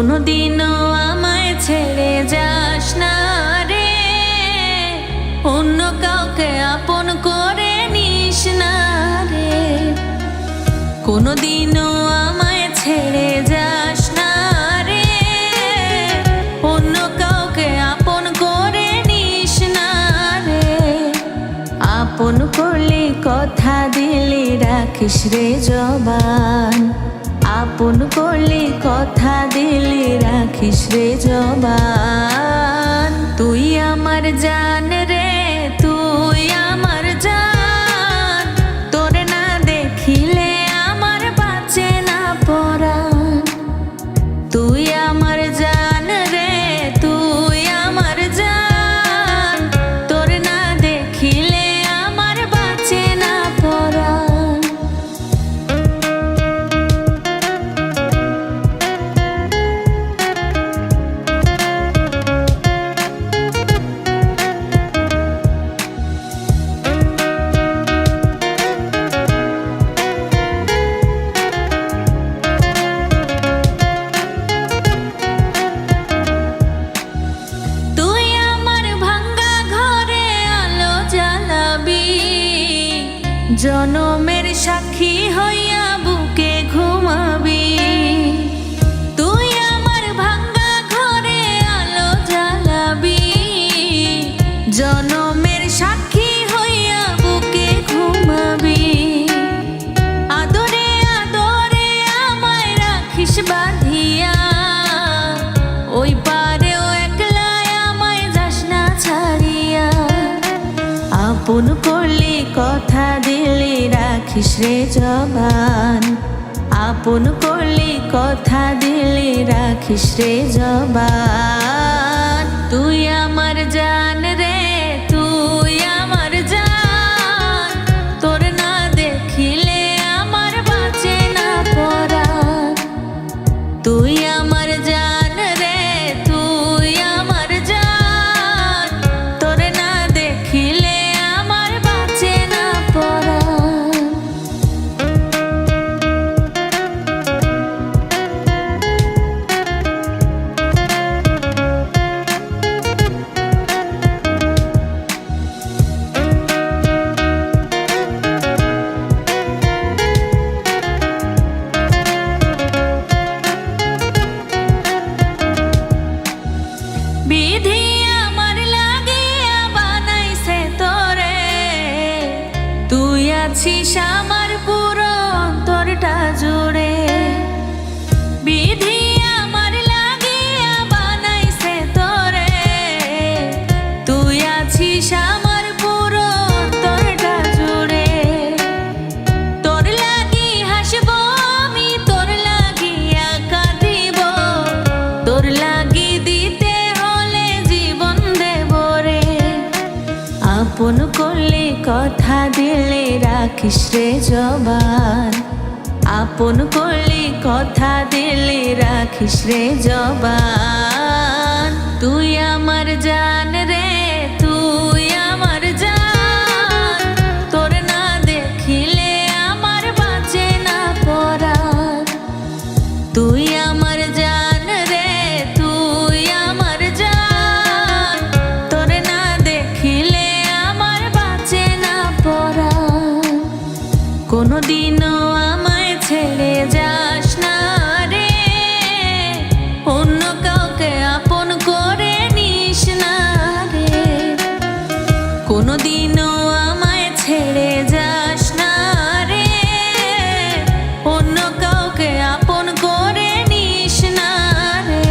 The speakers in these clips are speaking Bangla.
কোনোদিনও আমায় ছেড়ে যাস না রে, অন্য কাউকে আপন করে নিস না রে। কোনোদিনও আমায় ছেড়ে যাস না রে, অন্য কাউকে আপন করে নিস না রে। আপন করলে কথা দিলে রাখিস রে জবান, আপন করলে কথা দিলে রাখিস রে জবান। তুই আমার জান রে, তুই আমার জান, তোর না দেখিলে আমার বাঁচে না পরাণ। তুই আমার জান রে, তুই আমার জান, তোর না দেখিলে আমার বাঁচে না পরাণ। জনমের সাক্ষী হইয়া বুকে ঘুমাবি, তুই আমার ভাঙ্গা ঘরে আলো জ্বালাবি। জনমের সাক্ষী হইয়া বুকে ঘুমাবি, আদরে আদরে আমায় রাখিস বাঁধিয়া, ওই পারেও একলাই আমায় যাস না ছাড়িয়া। আপন করলে কথা দিলে রাখিস রে জবান, আপন করলে কথা দিলে রাখিস রে জবান। তুই আমার জান রে, তুই আমার জান, তোর না দেখিলে আমার বাঁচে না পরাণ। তুই আমার জান রে, তুই আমার জান, তোর না দেখিলে আমার বাঁচে না পরাণ। বিধি আমার লাগিয়া বানাইছে তোরে, তুই আছিস আমার পুরো অন্তরটা জুড়ে। বিধি আমার লাগিয়া বানাইছে তোরে, তুই আছিস আমার পুরো অন্তরটা জুড়ে। তোর লাগি হাসবো আমি, তোর লাগিয়া কাঁদিব, তোর লাগি দিতে হলে জীবন দেব রে। আপন করলে কথা দিলে রাখিস রে জবান, আপন করলে কথা দিলে রাখিস রে জবান। তুই আমার জান রে, তুই আমার জান, তোর না দেখিলে আমার বাঁচে না পরাণ। তুই আমার জান রে, তুই আমার জান, তোর না দেখিলে আমার বাঁচে না পরাণ। কোনোদিনও আমায় ছেড়ে যাস না রে, অন্য কাউকে আপন করে নিস না রে। কোনোদিনও আমায় ছেড়ে যাস না রে, অন্য কাউকে আপন করে নিস না রে।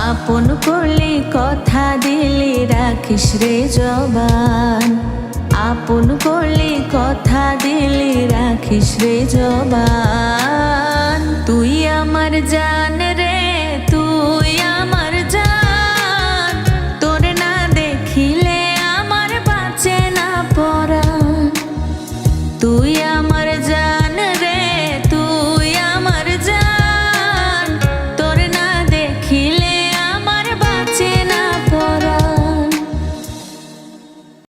আপন করলে কথা দিলে রাখিস রে জবান, আপন করলে কথা দিলে রাখিস রে জবান।